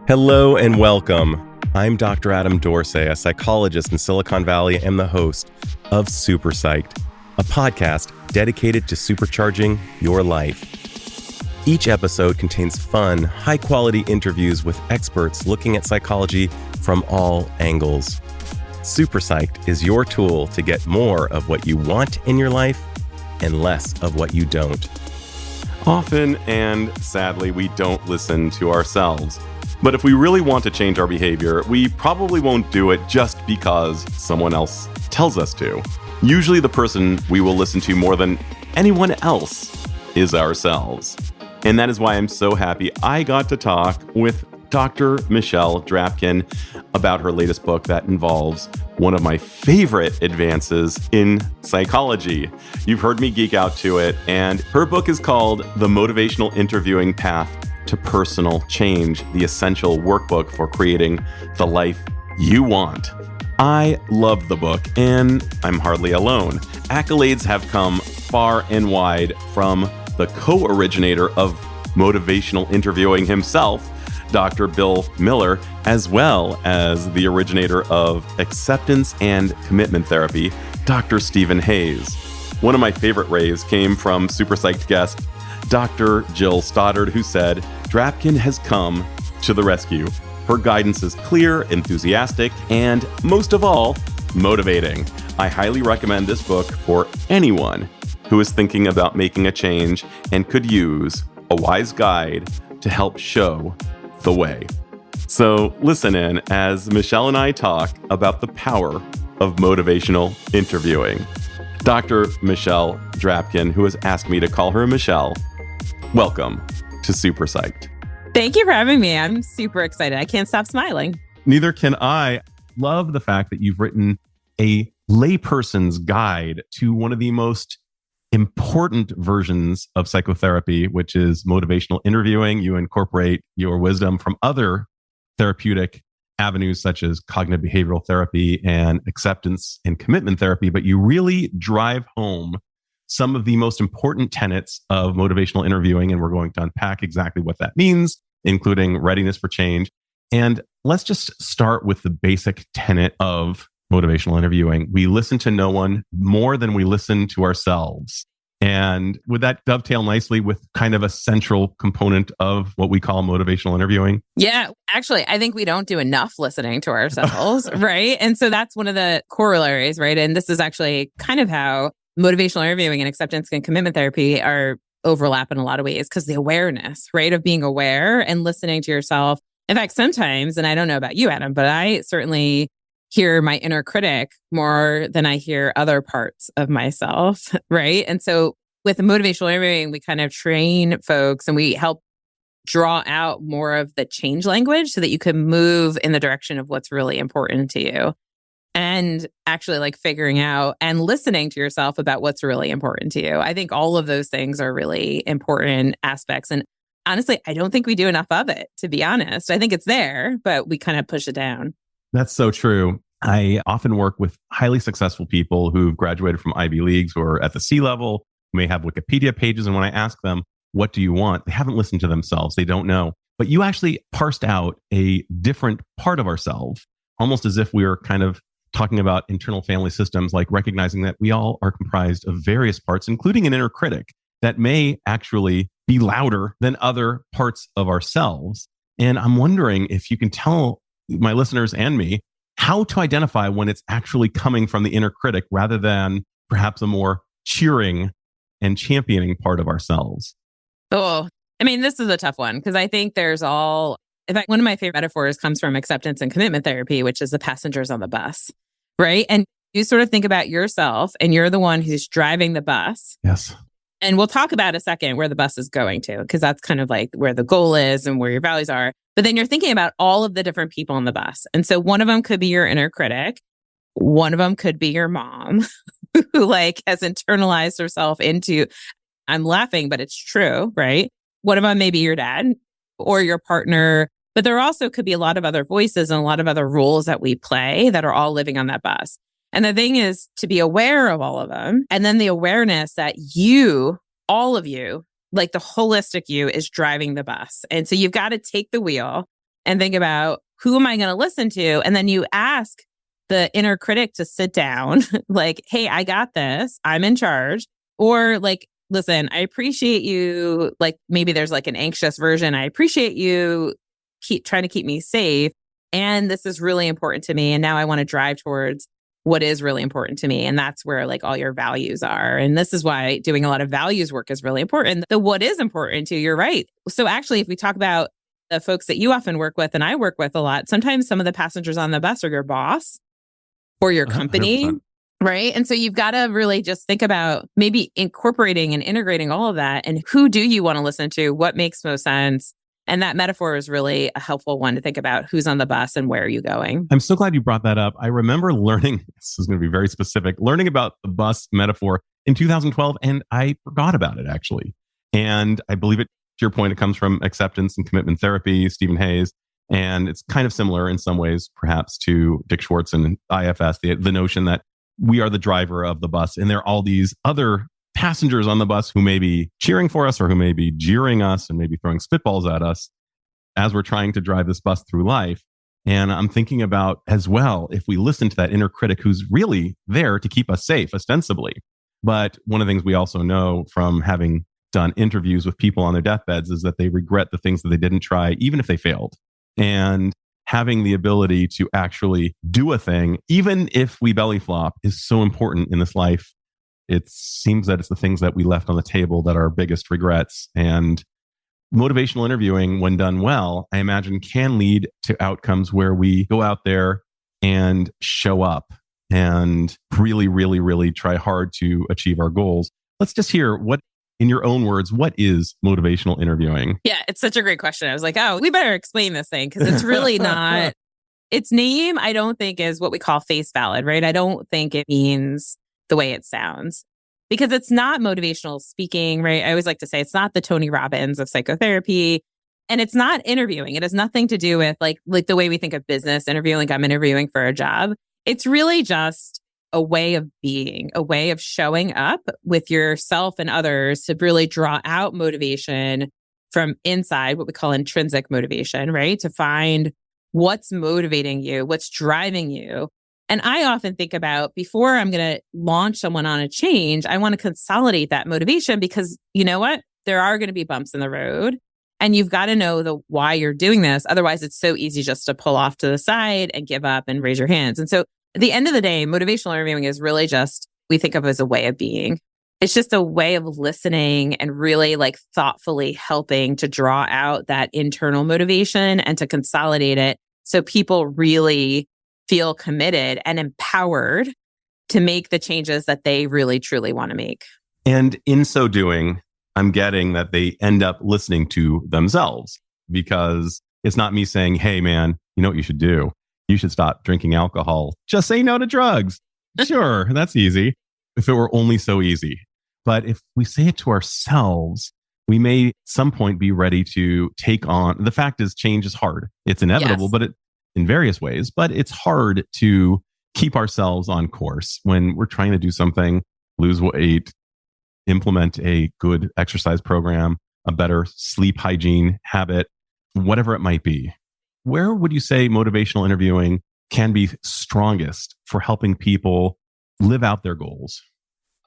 Hello and welcome. I'm Dr. Adam Dorsey, a psychologist in Silicon Valley and the host of SuperPsyched, a podcast dedicated to supercharging your life. Each episode contains fun, high-quality interviews with experts looking at psychology from all angles. SuperPsyched is your tool to get more of what you want in your life and less of what you don't. Often and sadly, we don't listen to ourselves. But if we really want to change our behavior, we probably won't do it just because someone else tells us to. Usually the person we will listen to more than anyone else is ourselves. And that is why I'm so happy I got to talk with Dr. Michelle Drapkin about her latest book that involves one of my favorite advances in psychology. You've heard me geek out to it, and her book is called The Motivational Interviewing Path to Personal Change, the Essential Workbook for Creating the Life You Want. I love the book, and I'm hardly alone. Accolades have come far and wide from the co-originator of motivational interviewing himself, Dr. Bill Miller, as well as the originator of acceptance and commitment therapy, Dr. Stephen Hayes. One of my favorite raves came from SuperPsyched guest Dr. Jill Stoddard, who said, "Drapkin has come to the rescue. Her guidance is clear, enthusiastic, and most of all, motivating." I highly recommend this book for anyone who is thinking about making a change and could use a wise guide to help show the way. So listen in as Michelle and I talk about the power of motivational interviewing. Dr. Michelle Drapkin, who has asked me to call her Michelle, welcome to SuperPsyched. Thank you for having me. I'm super excited. I can't stop smiling. Neither can I. Love the fact that you've written a layperson's guide to one of the most important versions of psychotherapy, which is motivational interviewing. You incorporate your wisdom from other therapeutic avenues such as cognitive behavioral therapy and acceptance and commitment therapy, but you really drive home some of the most important tenets of motivational interviewing, and we're going to unpack exactly what that means, including readiness for change. And let's just start with the basic tenet of motivational interviewing. We listen to no one more than we listen to ourselves. And would that dovetail nicely with kind of a central component of what we call motivational interviewing? Yeah, actually, I think we don't do enough listening to ourselves, right? And so that's one of the corollaries, right? And this is actually kind of how motivational interviewing and acceptance and commitment therapy are overlap in a lot of ways, because the awareness, right, of being aware and listening to yourself. In fact, sometimes, and I don't know about you, Adam, but I certainly hear my inner critic more than I hear other parts of myself, right? And so with the motivational interviewing, we kind of train folks and we help draw out more of the change language so that you can move in the direction of what's really important to you. And actually like figuring out and listening to yourself about what's really important to you. I think all of those things are really important aspects. And honestly, I don't think we do enough of it, to be honest. I think it's there, but we kind of push it down. That's so true. I often work with highly successful people who've graduated from Ivy Leagues who are at the C level, who may have Wikipedia pages. And when I ask them, what do you want? They haven't listened to themselves. They don't know. But you actually parsed out a different part of ourselves, almost as if we were kind of talking about internal family systems, like recognizing that we all are comprised of various parts, including an inner critic that may actually be louder than other parts of ourselves. And I'm wondering if you can tell my listeners and me how to identify when it's actually coming from the inner critic rather than perhaps a more cheering and championing part of ourselves. Oh, I mean, this is a tough one because I think in fact, one of my favorite metaphors comes from acceptance and commitment therapy, which is the passengers on the bus, right? And you sort of think about yourself and you're the one who's driving the bus. Yes. And we'll talk about a second where the bus is going to, because that's kind of like where the goal is and where your values are. But then you're thinking about all of the different people on the bus. And so one of them could be your inner critic. One of them could be your mom who like has internalized herself into, I'm laughing, but it's true, right? One of them may be your dad or your partner. But there also could be a lot of other voices and a lot of other roles that we play that are all living on that bus. And the thing is to be aware of all of them. And then the awareness that you, all of you, like the holistic you is driving the bus. And so you've got to take the wheel and think about who am I going to listen to? And then you ask the inner critic to sit down, like, hey, I got this. I'm in charge. Or like, listen, I appreciate you. Like maybe there's like an anxious version. I appreciate you keep trying to keep me safe. And this is really important to me. And now I want to drive towards what is really important to me. And that's where like all your values are. And this is why doing a lot of values work is really important. The what is important to you, you're right. So actually, if we talk about the folks that you often work with and I work with a lot, sometimes some of the passengers on the bus are your boss or your company, 100%. right? And so you've got to really just think about maybe incorporating and integrating all of that. And who do you want to listen to? What makes most sense? And that metaphor is really a helpful one to think about who's on the bus and where are you going. I'm so glad you brought that up. I remember learning, this is going to be very specific, learning about the bus metaphor in 2012, and I forgot about it actually. And I believe it, to your point, it comes from acceptance and commitment therapy, Stephen Hayes. And it's kind of similar in some ways, perhaps, to Dick Schwartz and IFS, the notion that we are the driver of the bus. And there are all these other passengers on the bus who may be cheering for us or who may be jeering us and maybe throwing spitballs at us as we're trying to drive this bus through life. And I'm thinking about as well, if we listen to that inner critic who's really there to keep us safe, ostensibly. But one of the things we also know from having done interviews with people on their deathbeds is that they regret the things that they didn't try, even if they failed. And having the ability to actually do a thing, even if we belly flop, is so important in this life. It seems that it's the things that we left on the table that are our biggest regrets. And motivational interviewing, when done well, I imagine can lead to outcomes where we go out there and show up and really, really, really try hard to achieve our goals. Let's just hear what, in your own words, what is motivational interviewing? Yeah, it's such a great question. I was like, oh, we better explain this thing because it's really not, its name, I don't think is what we call face valid, right? I don't think it means the way it sounds because it's not motivational speaking, right? I always like to say it's not the Tony Robbins of psychotherapy and it's not interviewing. It has nothing to do with like the way we think of business interviewing, like I'm interviewing for a job. It's really just a way of being, a way of showing up with yourself and others to really draw out motivation from inside, what we call intrinsic motivation, right? To find what's motivating you, what's driving you. And I often think about before I'm going to launch someone on a change, I want to consolidate that motivation because you know what? There are going to be bumps in the road and you've got to know the why you're doing this. Otherwise, it's so easy just to pull off to the side and give up and raise your hands. And so at the end of the day, motivational interviewing is really just, we think of as a way of being. It's just a way of listening and really like thoughtfully helping to draw out that internal motivation and to consolidate it so people really feel committed and empowered to make the changes that they really, truly want to make. And in so doing, I'm getting that they end up listening to themselves because it's not me saying, hey, man, you know what you should do? You should stop drinking alcohol. Just say no to drugs. Sure, that's easy. If it were only so easy. But if we say it to ourselves, we may at some point be ready to take on. The fact is, change is hard. It's inevitable, Yes. but in various ways, but it's hard to keep ourselves on course when we're trying to do something, lose weight, implement a good exercise program, a better sleep hygiene habit, whatever it might be. Where would you say motivational interviewing can be strongest for helping people live out their goals?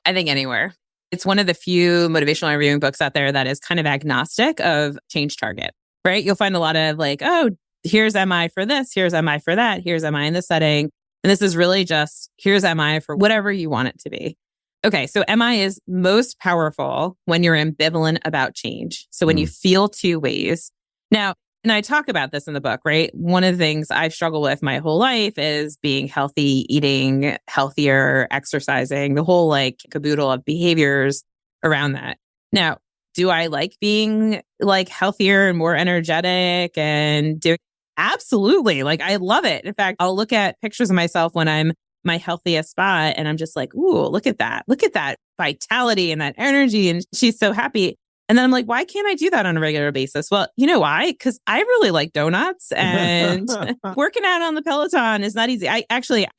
I think anywhere. It's one of the few motivational interviewing books out there that is kind of agnostic of change target, right? You'll find a lot of like, oh, here's MI for this, here's MI for that, here's MI in this setting. And this is really just, here's MI for whatever you want it to be. Okay, so MI is most powerful when you're ambivalent about change. So when you feel two ways. Now, and I talk about this in the book, right? One of the things I've struggled with my whole life is being healthy, eating healthier, exercising, the whole like caboodle of behaviors around that. Now, do I like being like healthier and more energetic and doing? Absolutely. Like I love it. In fact, I'll look at pictures of myself when I'm my healthiest spot and I'm just like, ooh, look at that. Look at that vitality and that energy. And she's so happy. And then I'm like, why can't I do that on a regular basis? Well, you know why? Because I really like donuts and working out on the Peloton is not easy. I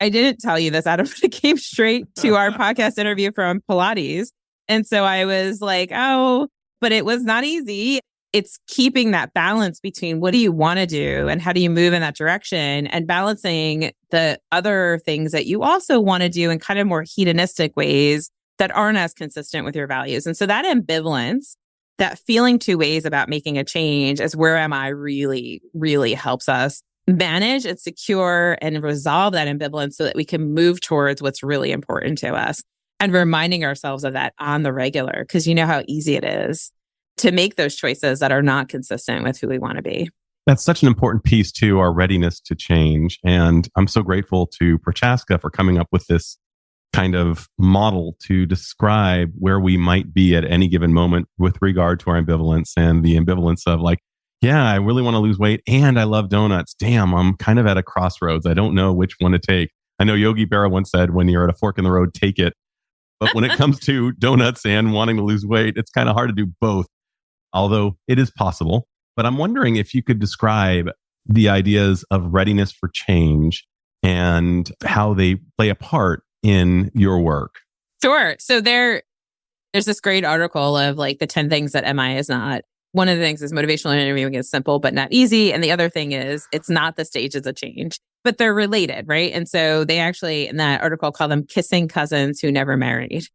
didn't tell you this, Adam, but it came straight to our podcast interview from Pilates. And so I was like, oh, but it was not easy. it's keeping that balance between what do you want to do and how do you move in that direction, and balancing the other things that you also want to do in kind of more hedonistic ways that aren't as consistent with your values. And so that ambivalence, that feeling two ways about making a change is where am I really, really helps us manage and secure and resolve that ambivalence so that we can move towards what's really important to us, and reminding ourselves of that on the regular, because you know how easy it is to make those choices that are not consistent with who we want to be. That's such an important piece to our readiness to change. And I'm so grateful to Prochaska for coming up with this kind of model to describe where we might be at any given moment with regard to our ambivalence, and the ambivalence of like, yeah, I really want to lose weight and I love donuts. Damn, I'm kind of at a crossroads. I don't know which one to take. I know Yogi Berra once said, when you're at a fork in the road, take it. But when it comes to donuts and wanting to lose weight, it's kind of hard to do both, although it is possible. But I'm wondering if you could describe the ideas of readiness for change and how they play a part in your work. Sure. So there's this great article of like the 10 things that MI is not. One of the things is motivational interviewing is simple but not easy. And the other thing is it's not the stages of change, but they're related, right? And so they actually, in that article, call them kissing cousins who never married,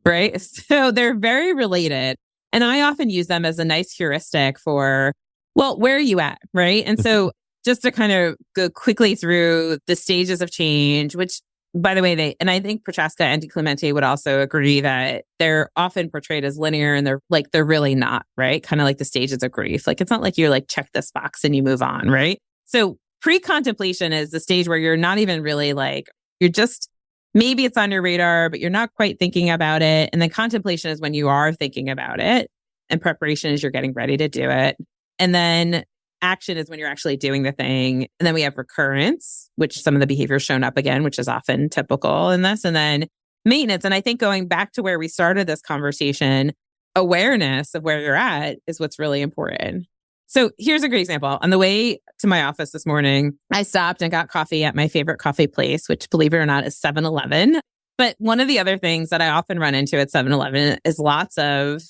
right? So they're very related. And I often use them as a nice heuristic for, well, where are you at, right? And so just to kind of go quickly through the stages of change, which, by the way, and I think Prochaska and DiClemente would also agree that they're often portrayed as linear, and they're really not, right? Kind of like the stages of grief. Like, it's not like you're like, check this box and you move on, right? So pre-contemplation is the stage where you're not even really like, you're just, maybe it's on your radar, but you're not quite thinking about it. And then contemplation is when you are thinking about it, and preparation is you're getting ready to do it. And then action is when you're actually doing the thing. And then we have recurrence, which some of the behavior's shown up again, which is often typical in this. And then maintenance. And I think going back to where we started this conversation, awareness of where you're at is what's really important. So here's a great example. On the way to my office this morning, I stopped and got coffee at my favorite coffee place, which, believe it or not, is 7-Eleven. But one of the other things that I often run into at 7-Eleven is lots of,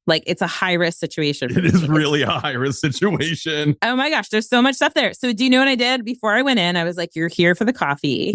like, it's a high-risk situation. It is really a high-risk situation. Oh my gosh, there's so much stuff there. So do you know what I did? Before I went in, I was like, you're here for the coffee.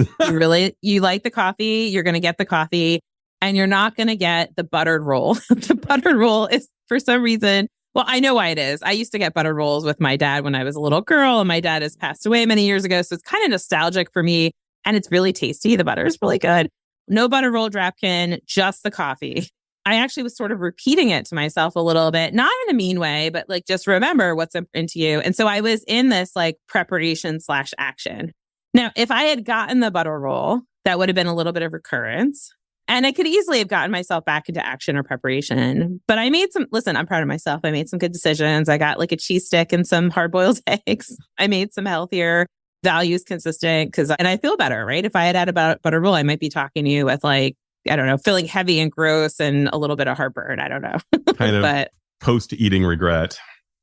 You like the coffee. You're going to get the coffee. And you're not going to get the buttered roll. The buttered roll is, for some reason, well, I know why it is. I used to get buttered rolls with my dad when I was a little girl, and my dad has passed away many years ago. So it's kind of nostalgic for me, and it's really tasty. The butter is really good. No butter roll Drapkin, just the coffee. I actually was sort of repeating it to myself a little bit, not in a mean way, but like, just remember what's important to you. And so I was in this like preparation/action. Now, if I had gotten the butter roll, that would have been a little bit of recurrence. And I could easily have gotten myself back into action or preparation. But I made listen, I'm proud of myself. I made some good decisions. I got like a cheese stick and some hard-boiled eggs. I made some healthier, values consistent, and I feel better, right? If I had a butter roll, I might be talking to you with like, I don't know, feeling heavy and gross and a little bit of heartburn. I don't know. Kind of but post-eating regret.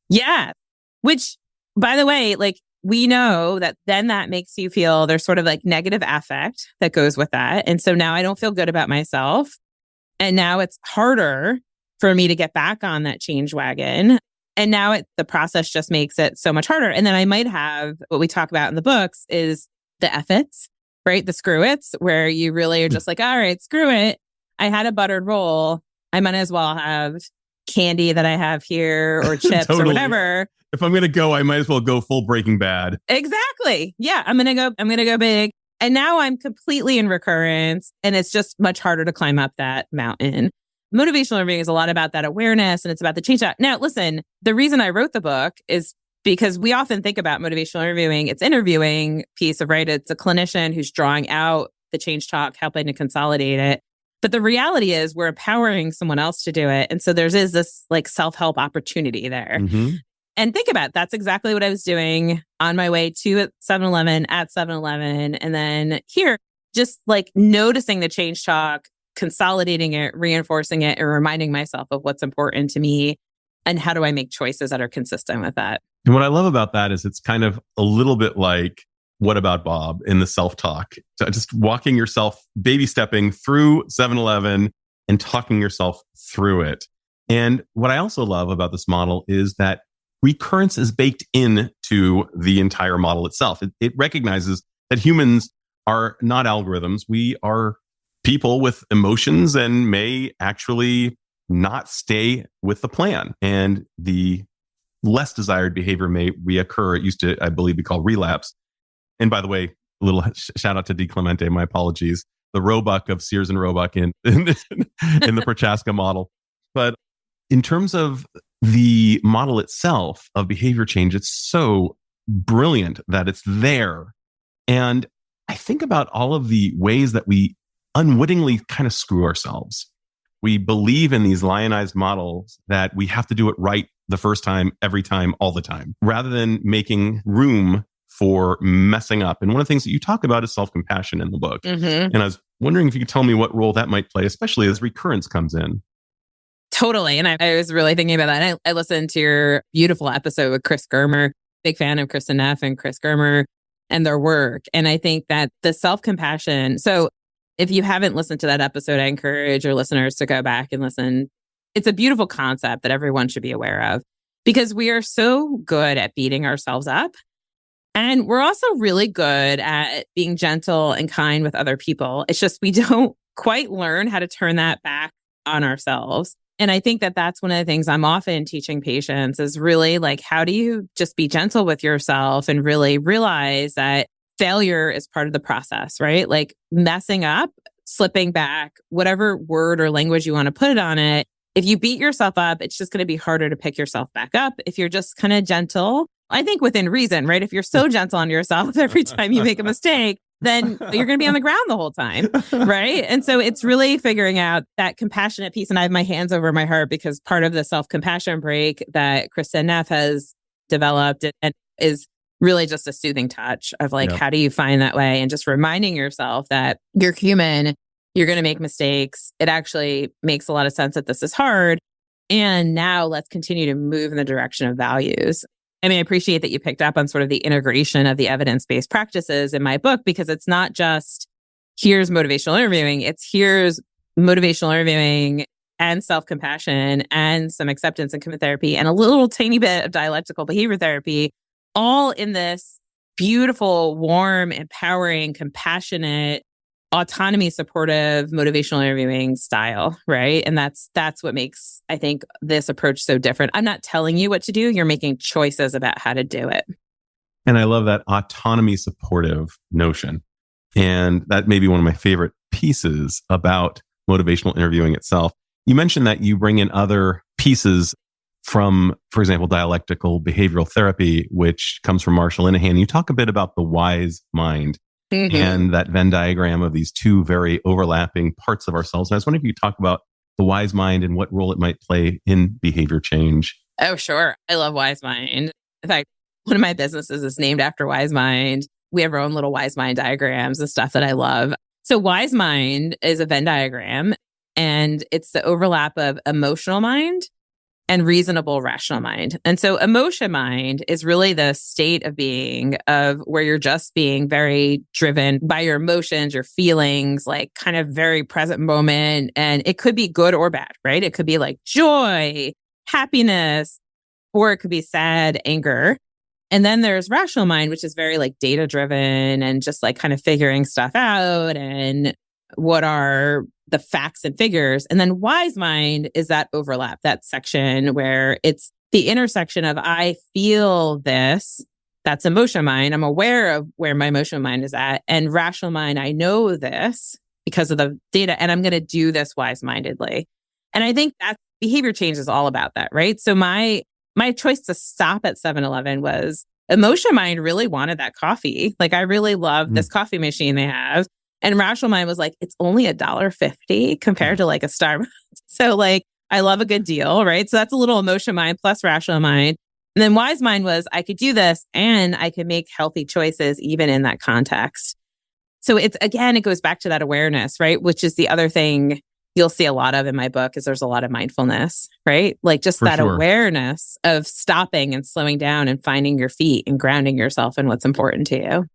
Yeah. Which, by the way, like, we know that then that makes you feel there's sort of like negative affect that goes with that. And so now I don't feel good about myself. And now it's harder for me to get back on that change wagon. And now the process just makes it so much harder. And then I might have what we talk about in the books is the F-its, right? The screw it's, where you really are just like, all right, screw it. I had a buttered roll. I might as well have candy that I have here, or chips Totally. or whatever. If I'm going to go, I might as well go full Breaking Bad. Exactly. Yeah. I'm going to go big. And now I'm completely in recurrence, and it's just much harder to climb up that mountain. Motivational interviewing is a lot about that awareness, and it's about the change. Now, listen, the reason I wrote the book is because we often think about motivational interviewing. It's interviewing piece of, right? It's a clinician who's drawing out the change talk, helping to consolidate it. But the reality is we're empowering someone else to do it. And so there's this like self-help opportunity there. Mm-hmm. And think about it, that's exactly what I was doing on my way to 7-Eleven, at 7-Eleven. And then here, just like noticing the change talk, consolidating it, reinforcing it, and reminding myself of what's important to me. And how do I make choices that are consistent with that? And what I love about that is it's kind of a little bit like, what about Bob in the self-talk? So just walking yourself, baby stepping through 7-Eleven and talking yourself through it. And what I also love about this model is that recurrence is baked into the entire model itself. It recognizes that humans are not algorithms. We are people with emotions and may actually not stay with the plan. And the less desired behavior may reoccur. It used to, I believe, be called relapse. And by the way, a little shout out to Di Clemente, my apologies. The Roebuck of Sears and Roebuck in the Prochaska model. But in terms of the model itself of behavior change, it's so brilliant that it's there. And I think about all of the ways that we unwittingly kind of screw ourselves. We believe in these lionized models that we have to do it right the first time, every time, all the time, rather than making room for messing up. And one of the things that you talk about is self-compassion in the book. And I was wondering if you could tell me what role that might play, especially as recurrence comes in. Totally. And I was really thinking about that. And I listened to your beautiful episode with Chris Germer, big fan of Kristen Neff and Chris Germer and their work. And I think that the self-compassion, so if you haven't listened to that episode, I encourage your listeners to go back and listen. It's a beautiful concept that everyone should be aware of because we are so good at beating ourselves up. And we're also really good at being gentle and kind with other people. It's just we don't quite learn how to turn that back on ourselves. And I think that that's one of the things I'm often teaching patients is really like, how do you just be gentle with yourself and really realize that failure is part of the process, right? Like messing up, slipping back, whatever word or language you want to put it on it. If you beat yourself up, it's just going to be harder to pick yourself back up. If you're just kind of gentle, I think within reason, right? If you're so gentle on yourself every time you make a mistake, then you're going to be on the ground the whole time, right? And so it's really figuring out that compassionate piece. And I have my hands over my heart because part of the self-compassion break that Kristen Neff has developed and is really just a soothing touch of like, how do you find that way? And just reminding yourself that you're human, you're going to make mistakes. It actually makes a lot of sense that this is hard. And now let's continue to move in the direction of values. I mean, I appreciate that you picked up on sort of the integration of the evidence-based practices in my book, because it's not just here's motivational interviewing, it's here's motivational interviewing and self-compassion and some acceptance and commitment therapy and a little tiny bit of dialectical behavior therapy, all in this beautiful, warm, empowering, compassionate, autonomy supportive motivational interviewing style, right? And that's what makes, I think, this approach so different. I'm not telling you what to do. You're making choices about how to do it. And I love that autonomy supportive notion. And that may be one of my favorite pieces about motivational interviewing itself. You mentioned that you bring in other pieces from, for example, dialectical behavioral therapy, which comes from Marshall Linehan. You talk a bit about the wise mind. And that Venn diagram of these two very overlapping parts of ourselves. And I was wondering if you could talk about the wise mind and what role it might play in behavior change. Oh, sure. I love wise mind. In fact, one of my businesses is named after wise mind. We have our own little wise mind diagrams and stuff that I love. So wise mind is a Venn diagram, and it's the overlap of emotional mind and reasonable rational mind. And so emotion mind is really the state of being of where you're just being very driven by your emotions, your feelings, like kind of very present moment. And it could be good or bad, right? It could be like joy, happiness, or it could be sad, anger. And then there's rational mind, which is very like data driven and just like kind of figuring stuff out and what are the facts and figures. And then wise mind is that overlap, that section where it's the intersection of I feel this, that's emotion mind. I'm aware of where my emotional mind is at. And rational mind, I know this because of the data, and I'm going to do this wise-mindedly. And I think that behavior change is all about that, right? So my choice to stop at 7-Eleven was emotion mind really wanted that coffee. Like I really love this coffee machine they have. And rational mind was like, it's only $1.50 compared to like a Starbucks. So like, I love a good deal, right? So that's a little emotion mind plus rational mind. And then wise mind was, I could do this and I could make healthy choices even in that context. So it's, again, it goes back to that awareness, right? Which is the other thing you'll see a lot of in my book is there's a lot of mindfulness, right? Like just that awareness of stopping and slowing down and finding your feet and grounding yourself in what's important to you.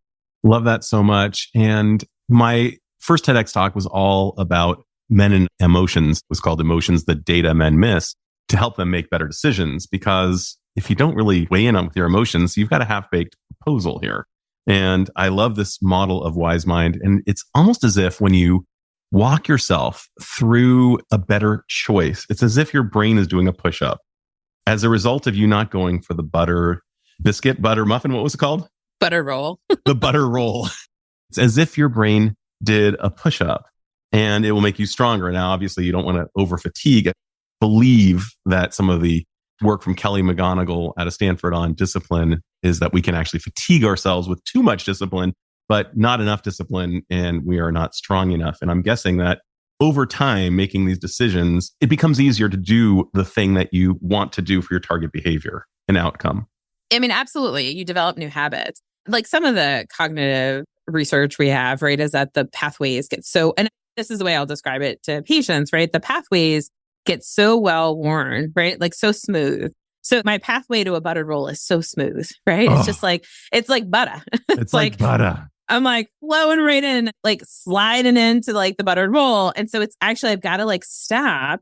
Love that so much. And my first TEDx talk was all about men and emotions. It was called Emotions That Data Men Miss, to help them make better decisions. Because if you don't really weigh in on with your emotions, you've got a half-baked proposal here. And I love this model of wise mind. And it's almost as if when you walk yourself through a better choice, it's as if your brain is doing a push-up. As a result of you not going for the butter biscuit, butter muffin, what was it called? Butter roll. The butter roll. It's as if your brain did a push-up and it will make you stronger. Now, obviously, you don't want to over-fatigue. I believe that some of the work from Kelly McGonigal out of Stanford on discipline is that we can actually fatigue ourselves with too much discipline, but not enough discipline, and we are not strong enough. And I'm guessing that over time, making these decisions, it becomes easier to do the thing that you want to do for your target behavior and outcome. I mean, absolutely. You develop new habits. Like some of the cognitive research we have, right, is that the pathways get so, and this is the way I'll describe it to patients, right? The pathways get so well worn, right? Like so smooth. So my pathway to a buttered roll is so smooth, right? It's just like, it's like butter. It's like butter. I'm like flowing right in, like sliding into like the buttered roll. And so it's actually, I've got to like stop.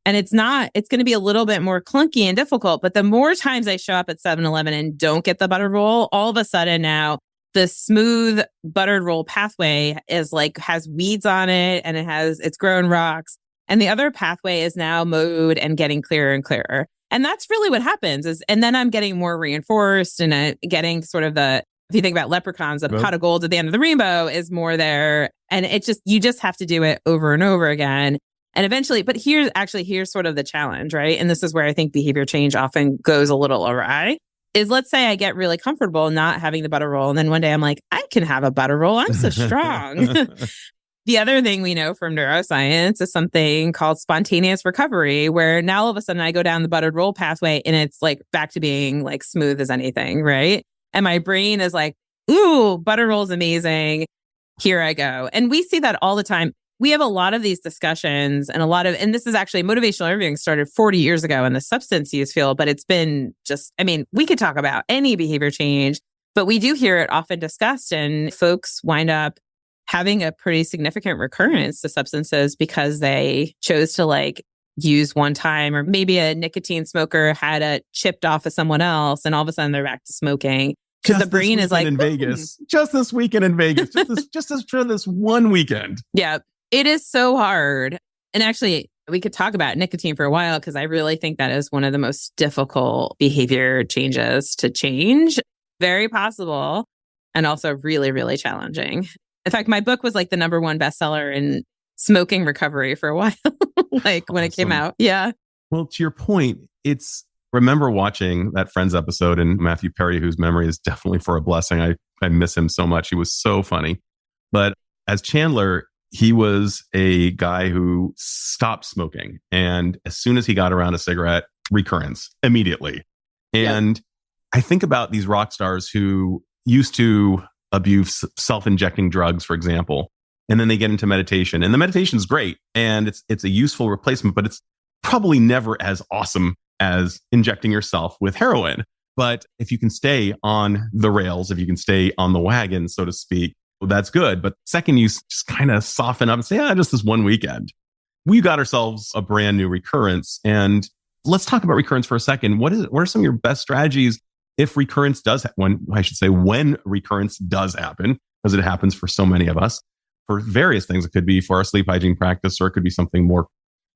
And it's going to be a little bit more clunky and difficult. But the more times I show up at 7-Eleven and don't get the buttered roll, all of a sudden now the smooth buttered roll pathway is like, has weeds on it and it's grown rocks. And the other pathway is now mowed and getting clearer and clearer. And that's really what happens and then I'm getting more reinforced and getting sort of if you think about leprechauns, the pot of gold at the end of the rainbow is more there. And you just have to do it over and over again. And eventually, but here's sort of the challenge, right? And this is where I think behavior change often goes a little awry, is let's say I get really comfortable not having the butter roll. And then one day I'm like, I can have a butter roll. I'm so strong. The other thing we know from neuroscience is something called spontaneous recovery, where now all of a sudden I go down the buttered roll pathway and it's like back to being like smooth as anything, right? And my brain is like, ooh, butter roll is amazing. Here I go. And we see that all the time. We have a lot of these discussions and this is actually motivational interviewing started 40 years ago in the substance use field, but it's been we could talk about any behavior change, but we do hear it often discussed and folks wind up having a pretty significant recurrence to substances because they chose to like use one time, or maybe a nicotine smoker had a chipped off of someone else and all of a sudden they're back to smoking. Because the brain is like in Vegas, just this weekend in Vegas, just for this one weekend. Yeah. It is so hard. And actually, we could talk about nicotine for a while because I really think that is one of the most difficult behavior changes to change. Very possible and also really, really challenging. In fact, my book was like the #1 bestseller in smoking recovery for a while, like when it came out. Yeah. Well, to your point, remember watching that Friends episode and Matthew Perry, whose memory is definitely for a blessing. I miss him so much. He was so funny. But as Chandler, he was a guy who stopped smoking. And as soon as he got around a cigarette, recurrence immediately. And I think about these rock stars who used to abuse self-injecting drugs, for example, and then they get into meditation. And the meditation is great. And it's a useful replacement, but it's probably never as awesome as injecting yourself with heroin. But if you can stay on the rails, if you can stay on the wagon, so to speak, well, that's good. But second, you just kind of soften up and say, just this one weekend. We got ourselves a brand new recurrence. And let's talk about recurrence for a second. What are some of your best strategies if recurrence when recurrence does happen, because it happens for so many of us, for various things. It could be for our sleep hygiene practice, or it could be something more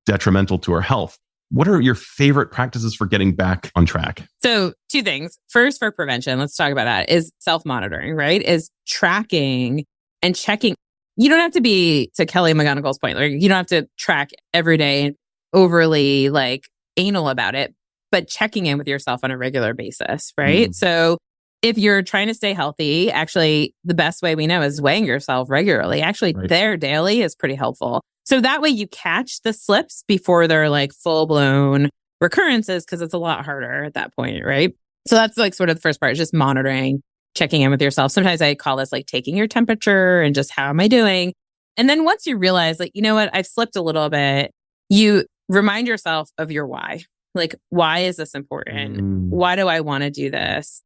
detrimental to our health. What are your favorite practices for getting back on track? So 2 things. First, for prevention, let's talk about that, is self-monitoring, right? Is tracking and checking. You don't have to be, to Kelly McGonigal's point, like you don't have to track every day and overly like anal about it, but checking in with yourself on a regular basis, right? So if you're trying to stay healthy, actually, the best way we know is weighing yourself regularly. Actually, there daily is pretty helpful. So that way you catch the slips before they're like full-blown recurrences, because it's a lot harder at that point, right? So that's like sort of the first part, is just monitoring, checking in with yourself. Sometimes I call this like taking your temperature and just how am I doing? And then once you realize like, you know what, I've slipped a little bit, you remind yourself of your why. Like, why is this important? Why do I want to do this?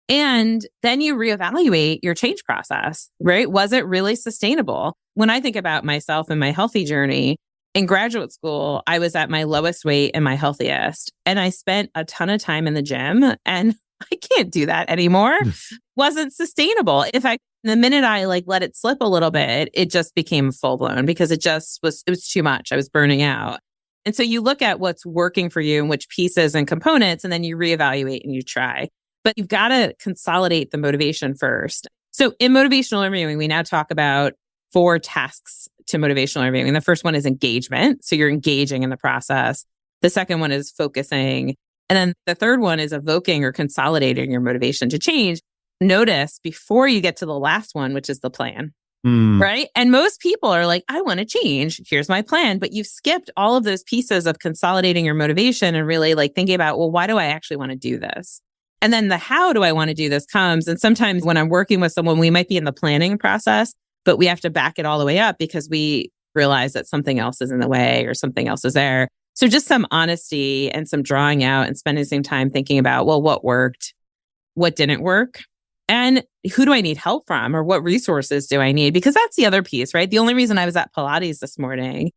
And then you reevaluate your change process, right? Was it really sustainable? When I think about myself and my healthy journey, in graduate school, I was at my lowest weight and my healthiest. And I spent a ton of time in the gym, and I can't do that anymore. Wasn't sustainable. The minute I let it slip a little bit, it just became full blown because it was too much. I was burning out. And so you look at what's working for you and which pieces and components, and then you reevaluate and you try. But you've got to consolidate the motivation first. So in motivational interviewing, we now talk about 4 tasks to motivational interviewing. The first one is engagement. So you're engaging in the process. The second one is focusing. And then the third one is evoking or consolidating your motivation to change. Notice before you get to the last one, which is the plan, right? And most people are like, I want to change. Here's my plan. But you've skipped all of those pieces of consolidating your motivation and really thinking about, well, why do I actually want to do this? And then the how do I want to do this comes. And sometimes when I'm working with someone, we might be in the planning process, but we have to back it all the way up because we realize that something else is in the way or something else is there. So just some honesty and some drawing out and spending some time thinking about, well, what worked, what didn't work, and who do I need help from or what resources do I need? Because that's the other piece, right? The only reason I was at Pilates this morning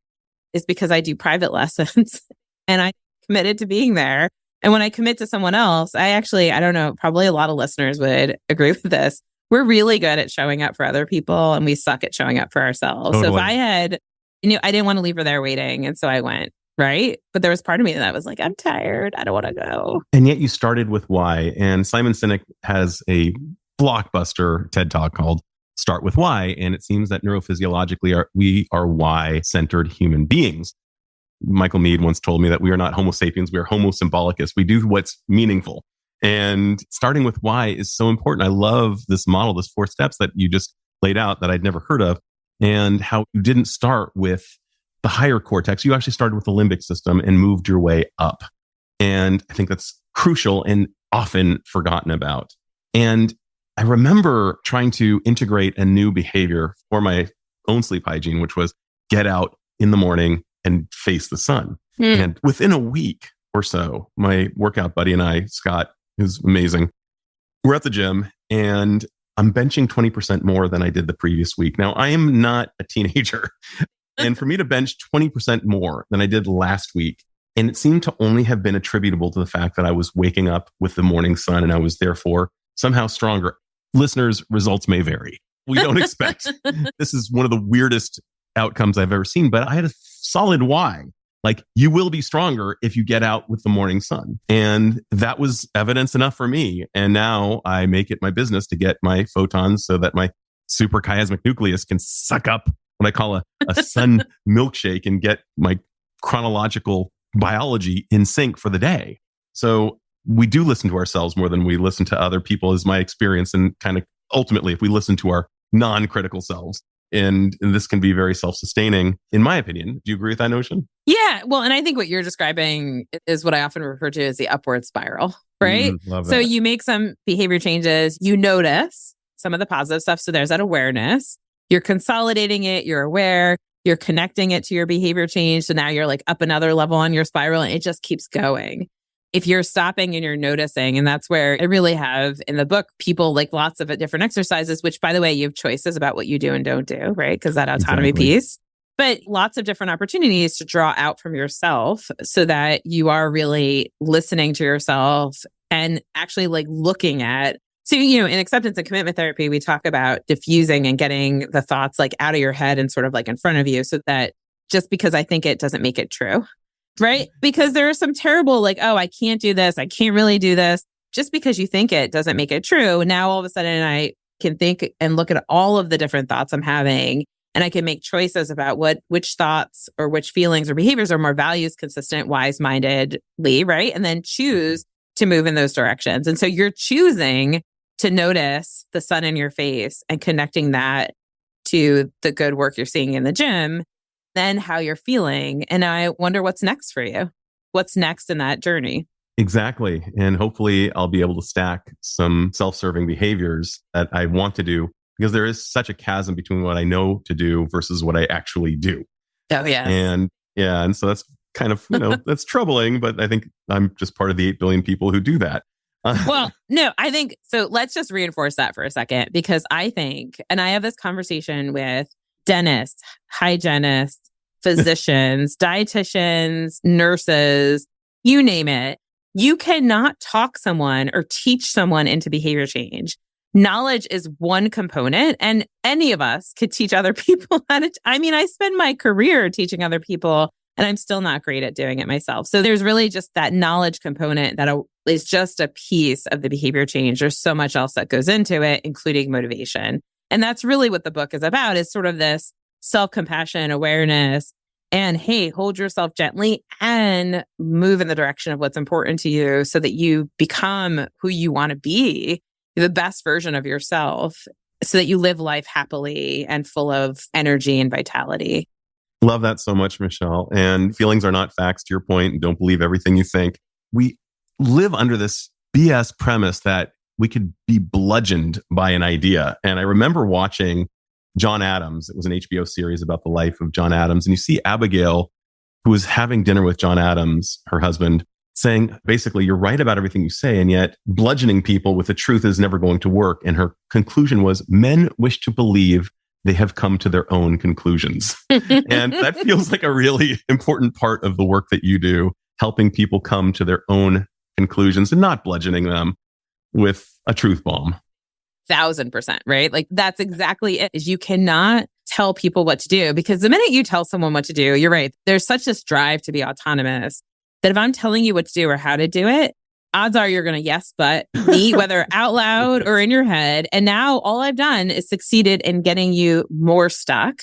is because I do private lessons and I committed to being there. And when I commit to someone else, I don't know, probably a lot of listeners would agree with this. We're really good at showing up for other people and we suck at showing up for ourselves. Totally. So if I had, I didn't want to leave her there waiting. And so I went, right? But there was part of me that was like, I'm tired. I don't want to go. And yet you started with why. And Simon Sinek has a blockbuster TED Talk called Start With Why. And it seems that neurophysiologically we are why-centered human beings. Michael Meade once told me that we are not Homo sapiens, we are Homo symbolicus. We do what's meaningful. And starting with why is so important. I love this model, this 4 steps that you just laid out that I'd never heard of, and how you didn't start with the higher cortex. You actually started with the limbic system and moved your way up. And I think that's crucial and often forgotten about. And I remember trying to integrate a new behavior for my own sleep hygiene, which was get out in the morning and face the sun. And within a week or so, my workout buddy and I, Scott, who's amazing, we're at the gym and I'm benching 20% more than I did the previous week. Now, I am not a teenager. And for me to bench 20% more than I did last week, and it seemed to only have been attributable to the fact that I was waking up with the morning sun and I was therefore somehow stronger. Listeners, results may vary. We don't expect. This is one of the weirdest outcomes I've ever seen, but I had a solid why. You will be stronger if you get out with the morning sun. And that was evidence enough for me. And now I make it my business to get my photons so that my superchiasmic nucleus can suck up what I call a sun milkshake and get my chronological biology in sync for the day. So we do listen to ourselves more than we listen to other people, is my experience. And kind of ultimately, if we listen to our non-critical selves, and this can be very self-sustaining, in my opinion. Do you agree with that notion? Yeah. Well, and I think what you're describing is what I often refer to as the upward spiral, right? Love that. So you make some behavior changes, you notice some of the positive stuff. So there's that awareness. You're consolidating it, you're aware, you're connecting it to your behavior change. So now you're up another level on your spiral and it just keeps going. If you're stopping and you're noticing, and that's where I really have in the book, people lots of different exercises, which by the way, you have choices about what you do and don't do, right? Because that autonomy piece, but lots of different opportunities to draw out from yourself so that you are really listening to yourself and actually looking at. So, in acceptance and commitment therapy, we talk about diffusing and getting the thoughts out of your head and sort of in front of you so that just because I think it doesn't make it true. Right? Because there are some terrible, oh, I can't do this. I can't really do this. Just because you think it doesn't make it true. Now, all of a sudden, I can think and look at all of the different thoughts I'm having, and I can make choices about which thoughts or which feelings or behaviors are more values consistent, wise-mindedly, right? And then choose to move in those directions. And so you're choosing to notice the sun in your face and connecting that to the good work you're seeing in the gym, then how you're feeling. And I wonder what's next for you. What's next in that journey? Exactly. And hopefully I'll be able to stack some self-serving behaviors that I want to do, because there is such a chasm between what I know to do versus what I actually do. Oh, yeah. And so that's kind of, that's troubling, but I think I'm just part of the 8 billion people who do that. Well, no, I think, so let's just reinforce that for a second, because I think, and I have this conversation with dentists, hygienists, physicians, dietitians, nurses, you name it. You cannot talk someone or teach someone into behavior change. Knowledge is one component, and any of us could teach other people how to. I spend my career teaching other people, and I'm still not great at doing it myself. So there's really just that knowledge component that is just a piece of the behavior change. There's so much else that goes into it, including motivation. And that's really what the book is about, is sort of this self-compassion, awareness, and hey, hold yourself gently and move in the direction of what's important to you so that you become who you want to be, the best version of yourself, so that you live life happily and full of energy and vitality. Love that so much, Michelle. And feelings are not facts, to your point. Don't believe everything you think. We live under this BS premise that we could be bludgeoned by an idea. And I remember watching John Adams. It was an HBO series about the life of John Adams. And you see Abigail, who was having dinner with John Adams, her husband, saying, basically, you're right about everything you say, and yet bludgeoning people with the truth is never going to work. And her conclusion was, men wish to believe they have come to their own conclusions. And that feels like a really important part of the work that you do, helping people come to their own conclusions and not bludgeoning them with a truth bomb. 1,000%, right? Like that's exactly it. Is you cannot tell people what to do, because the minute you tell someone what to do, you're right. There's such this drive to be autonomous that if I'm telling you what to do or how to do it, odds are you're going to yes, but me, whether out loud or in your head. And now all I've done is succeeded in getting you more stuck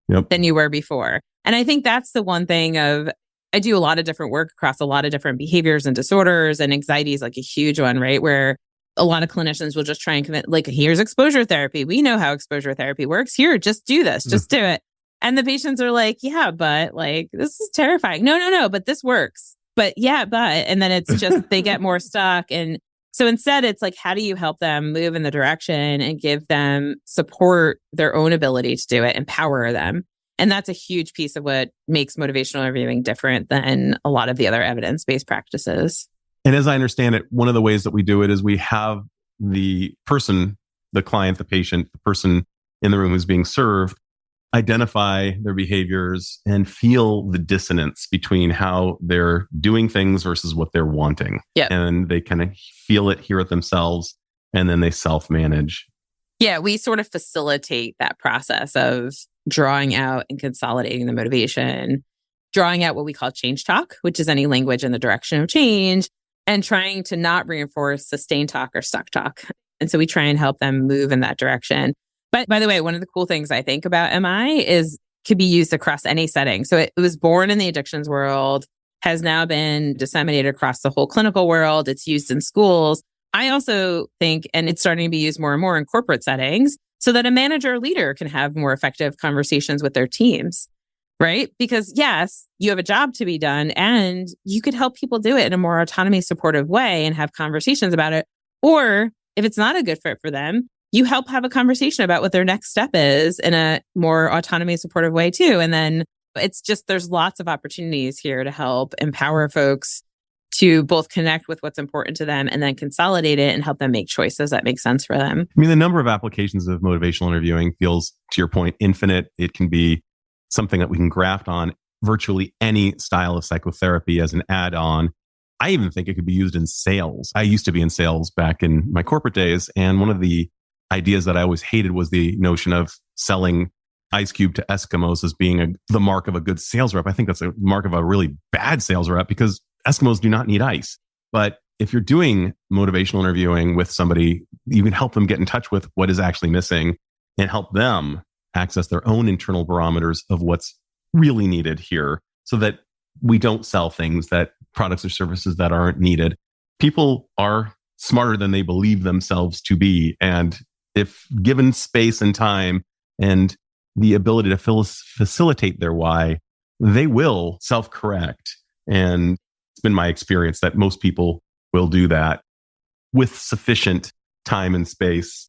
than you were before. And I think that's the one thing of, I do a lot of different work across a lot of different behaviors and disorders, and anxiety is like a huge one, right? Where a lot of clinicians will just try and commit, like, here's exposure therapy. We know how exposure therapy works. Here, just do this. Just do it. And the patients are like, yeah, but like, this is terrifying. No, but this works. But yeah, but, and then it's just, they get more stuck. And so instead it's like, how do you help them move in the direction and give them support their own ability to do it, empower them? And that's a huge piece of what makes motivational interviewing different than a lot of the other evidence-based practices. And as I understand it, one of the ways that we do it is we have the person, the client, the patient, the person in the room who's being served, identify their behaviors and feel the dissonance between how they're doing things versus what they're wanting. Yeah. And they kind of feel it, hear it themselves, and then they self-manage. Yeah, we sort of facilitate that process of drawing out and consolidating the motivation, drawing out what we call change talk, which is any language in the direction of change, and trying to not reinforce sustained talk or stuck talk. And so we try and help them move in that direction. But by the way, one of the cool things I think about MI is could be used across any setting. So it was born in the addictions world, has now been disseminated across the whole clinical world. It's used in schools. I also think, and it's starting to be used more and more in corporate settings, so that a manager or leader can have more effective conversations with their teams, right? Because yes, you have a job to be done and you could help people do it in a more autonomy supportive way and have conversations about it. Or if it's not a good fit for them, you help have a conversation about what their next step is in a more autonomy supportive way too. And then it's just, there's lots of opportunities here to help empower folks to both connect with what's important to them and then consolidate it and help them make choices that make sense for them. I mean, the number of applications of motivational interviewing feels, to your point, infinite. It can be something that we can graft on virtually any style of psychotherapy as an add-on. I even think it could be used in sales. I used to be in sales back in my corporate days. And one of the ideas that I always hated was the notion of selling ice cube to Eskimos as being the mark of a good sales rep. I think that's a mark of a really bad sales rep because Eskimos do not need ice. But if you're doing motivational interviewing with somebody, you can help them get in touch with what is actually missing and help them access their own internal barometers of what's really needed here so that we don't sell things, that products or services that aren't needed. People are smarter than they believe themselves to be. And if given space and time and the ability to facilitate their why, they will self-correct. And it's been my experience that most people will do that with sufficient time and space.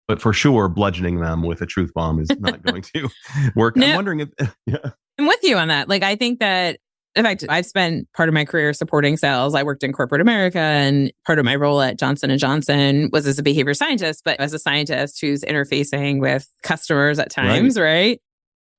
But for sure, bludgeoning them with a truth bomb is not going to work. No, I'm wondering if... Yeah. I'm with you on that. Like, I think that, in fact, I've spent part of my career supporting sales. I worked in corporate America, and part of my role at Johnson & Johnson was as a behavior scientist, but as a scientist who's interfacing with customers at times, right?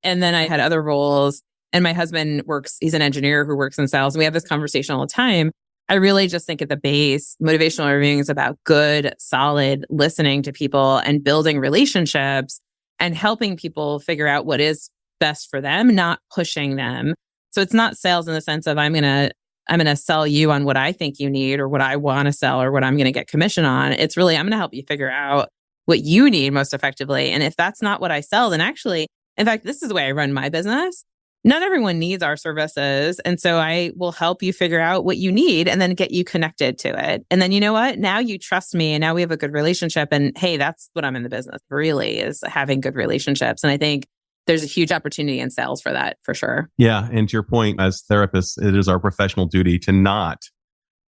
And then I had other roles and my husband he's an engineer who works in sales, and we have this conversation all the time. I really just think at the base, motivational interviewing is about good, solid listening to people and building relationships and helping people figure out what is best for them, not pushing them. So it's not sales in the sense of I'm going to sell you on what I think you need or what I want to sell or what I'm going to get commission on. It's really, I'm going to help you figure out what you need most effectively. And if that's not what I sell, then actually, in fact, this is the way I run my business. Not everyone needs our services. And so I will help you figure out what you need and then get you connected to it. And then you know what? Now you trust me and now we have a good relationship. And hey, that's what I'm in the business really, is having good relationships. And I think there's a huge opportunity in sales for that, for sure. Yeah. And to your point, as therapists, it is our professional duty to not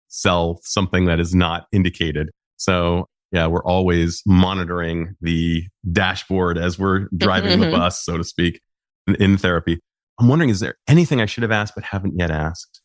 sell something that is not indicated. So yeah, we're always monitoring the dashboard as we're driving the bus, so to speak, in therapy. I'm wondering, is there anything I should have asked but haven't yet asked?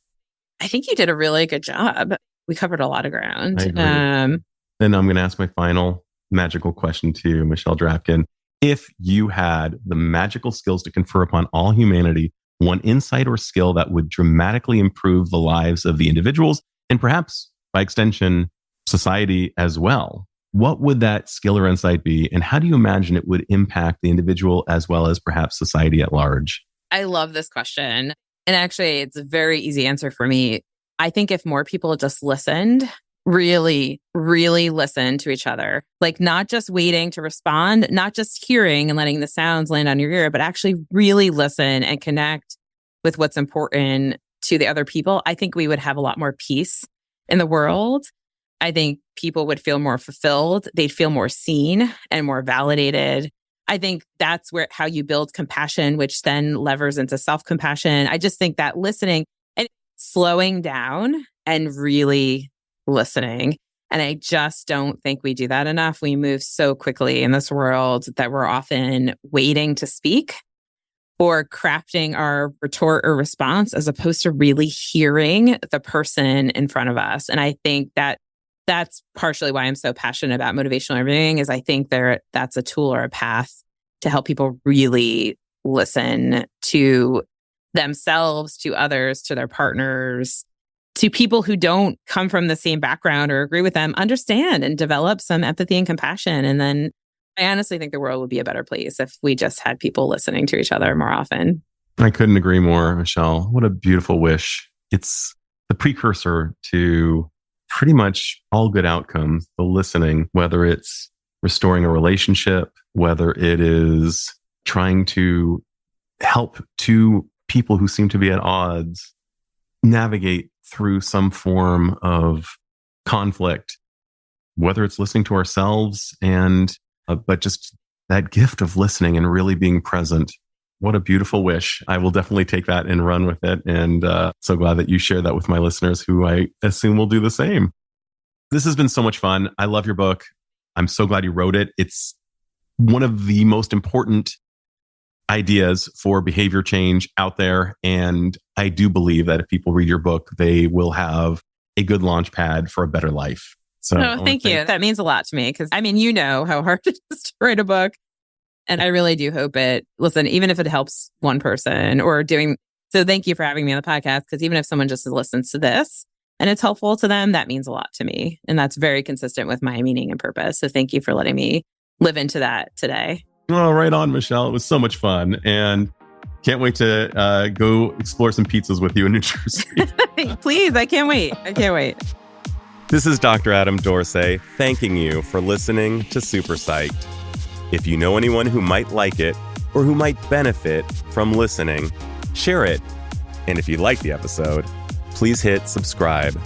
I think you did a really good job. We covered a lot of ground. I agree. Then I'm going to ask my final magical question to you, Michelle Drapkin. If you had the magical skills to confer upon all humanity, one insight or skill that would dramatically improve the lives of the individuals and perhaps by extension, society as well, what would that skill or insight be? And how do you imagine it would impact the individual as well as perhaps society at large? I love this question. And actually, it's a very easy answer for me. I think if more people just listened, really, really listen to each other, like not just waiting to respond, not just hearing and letting the sounds land on your ear, but actually really listen and connect with what's important to the other people, I think we would have a lot more peace in the world. I think people would feel more fulfilled. They'd feel more seen and more validated. I think that's how you build compassion, which then levers into self-compassion. I just think that listening and slowing down and really listening. And I just don't think we do that enough. We move so quickly in this world that we're often waiting to speak or crafting our retort or response as opposed to really hearing the person in front of us. And I think that's partially why I'm so passionate about motivational interviewing, is I think that's a tool or a path to help people really listen to themselves, to others, to their partners, to people who don't come from the same background or agree with them, understand and develop some empathy and compassion. And then I honestly think the world would be a better place if we just had people listening to each other more often. I couldn't agree more, Michelle. What a beautiful wish. It's the precursor to pretty much all good outcomes, the listening, whether it's restoring a relationship, whether it is trying to help two people who seem to be at odds navigate through some form of conflict, whether it's listening to ourselves but just that gift of listening and really being present. What a beautiful wish. I will definitely take that and run with it. And so glad that you share that with my listeners, who I assume will do the same. This has been so much fun. I love your book. I'm so glad you wrote it. It's one of the most important ideas for behavior change out there. And I do believe that if people read your book, they will have a good launch pad for a better life. So thank you. That means a lot to me because you know how hard it is to write a book. And I really do hope listen, even if it helps one person so thank you for having me on the podcast, because even if someone just listens to this and it's helpful to them, that means a lot to me. And that's very consistent with my meaning and purpose. So thank you for letting me live into that today. Well, right on, Michelle. It was so much fun. And can't wait to go explore some pizzas with you in New Jersey. Please, I can't wait. This is Dr. Adam Dorsey thanking you for listening to SuperPsyched. If you know anyone who might like it or who might benefit from listening, share it. And if you like the episode, please hit subscribe.